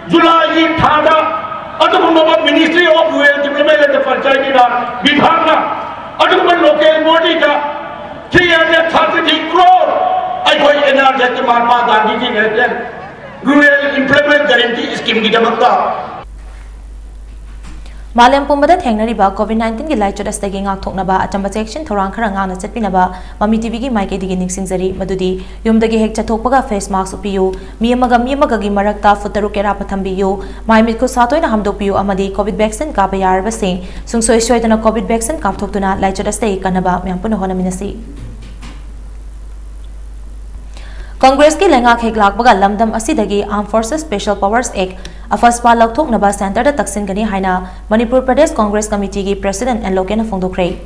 July Thada Adumaba Ministry of Rural Development and the Panchayat Vibhagna Adumaba local body 330 crore I go energetic Mahatma Gandhi Rural Employment Guarantee Scheme की जमता Malam pumbada thengnariba COVID-19 gi lai chodas tagi ngak thoknaba achamba section thorang khara ngana chatpinaba mami tv gi maike digi ningsingjari madudi yumdagi hek chathokpaga face mask upiyu mi amaga gi marakta futaru kera pathambiyu maimit ko satoina hamdokpiyu amadi covid vaccine ka bayarba sing sungsoi soidana covid vaccine kapthoktuna lai chodas tagi kanaba myampuno honaminasi Congress ki lengak hek lakbaga lamdam asidagi Armed Forces Special Powers Act Afspa laukthoknaba center da taksingani haina Manipur Pradesh Congress Committee gi President and Loken Singh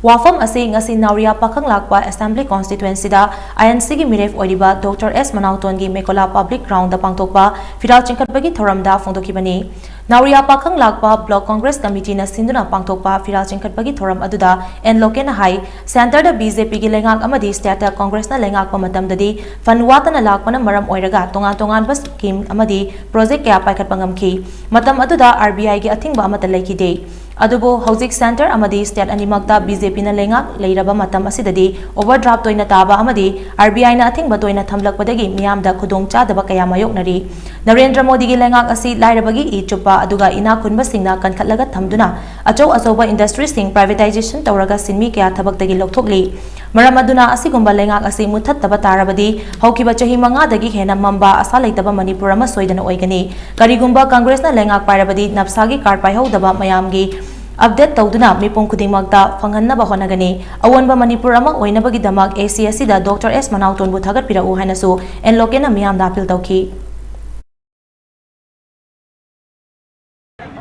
Wafam asi ngasi Nauria Pakhang lakpa Assembly Constituency da INC gi miref oidiba Dr. S Manauton gi Mekola Public Ground da pangtokpa Firal Chingkhatbagi thoram da phongdokibani Nauria Pakhang lakpa Block Congress Committee na sinduna pangtokpa Firal Chingkhatbagi thoram aduda and Loken hai center da BJP gi lengak amadi state Congress na lengak pa matamdadi fanwata na lakpa na maram oiraga tongan bas scheme amadi project kaya paikhatpa ngamki matam aduda RBI gi athingba amata laikide Adubo Housing Center amadi state animakta BJP na lengak leiraba matam asidadi overdraft toina taba amadi RBI na athingba toina thamlakpadagi miyamda khudong chadaba kaya mayoknari Narendra Modi gi lengak asi lairabagi I chupa aduga ina khunba singna kankhatlaga thamduna achau industry sing privatization tawraga sinmi kaya thabaktagi lokthokli maram aduna asigumba lengak asi muthattaba tarabadi haukiba chahi manga dagi hena mamba asa leitaba Manipur ama soidana oigani karigumba Congress na lengak pairabadi napsagi card paihodaba mayamgi update tawduna mipong khudingmakta phanghanna honagani awanba Manipur ama oinabagi damak ACSC da Dr. S Manauton bu thagat pirau hainasu en Loken na miyam da appeal tawki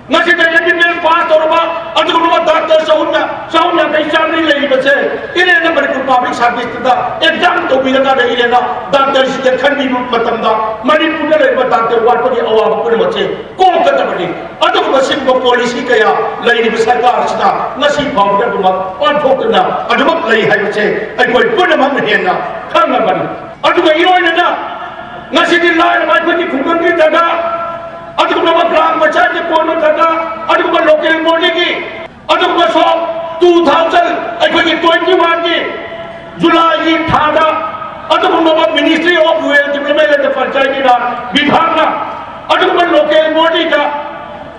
ngasi da yadin pass torba aduguma doctor sauna kai chamni lei bache ine na Manipur public service da exam to bi da ire na doctor shi khanbi matam da Manipur da lei doctor wat pagi awab kun bache ko ka da bani aduguma sim ko policy kaya lei ni sarkar sida ngasi phawda duma on thokna aduma lei hai bache ai koi pun ma hena khanga bani aduga iroi na ngasi di lai ma ko ki khungan ki daga aduguma gram bacha ke kono daga aduguma local body ki aduguma so 2000 ai ko ki 21 ki July Thada aduguma Ministry of Rural Development and the Panchayat Vibhagna aduguma local body ka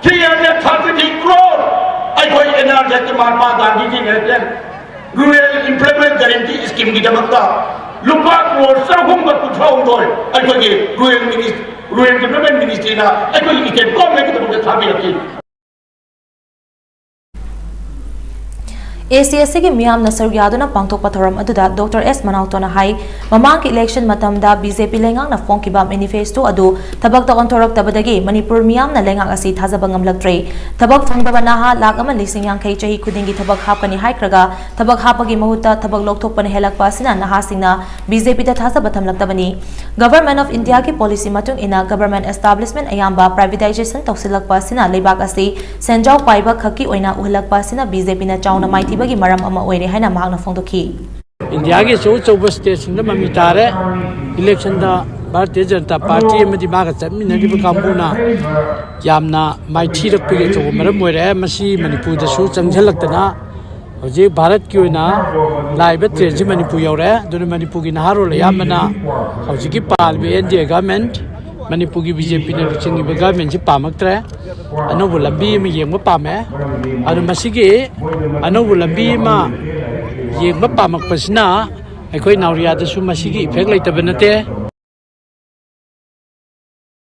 330 crore I go energetic Mahatma Gandhi Rural Employment Guarantee Scheme की जमता लुपा crore साहुम का कुछ हों दो I go Rural Development Ministry ना I go इके कौन में कितना मुझे थामी रखी ACSC gi miyam na saruk yaduna pangthok pathoram aduda Dr. S Manauton hai mamang ki election matamda BJP lengang na phongkiba manifesto adu thabak ta onthorok tabadagi Manipur miyam na lengang asi thajaba ngamlaktre thabak phangdaba naha lak ama lising yang khai chahi khudingi thabak hapkani haikraga thabak hapagi mahuta thabak lokthokpane helakpa sina naha singna BJP ta thajaba thamlaktabani Government of India ki policy matung ina government establishment ayamba privatization tawsilakpa sina lebak asi senjau paiba khaki oina uhlakpa sina BJP na chauna maiti bagi maram ama oire haina mahakna phongdokhi India ki so station da mamitare election da Bharatiya Janata Party amadi maga chamminari ba kambuna yamna maithi rak pige so maram oire masi Manipur da so changjalakna hoje Bharat ki oina laiba train ji Manipur yaure dun Manipur ki naharo la yamna hoje ki palbe India government Manipur ki BJP na ruchingi ba government ji pamaktre anobu lambi ma yengba pame adu masigi anobu lambi ma yengba pamak pasna aikoi Nauria da su masigi effect laitabana te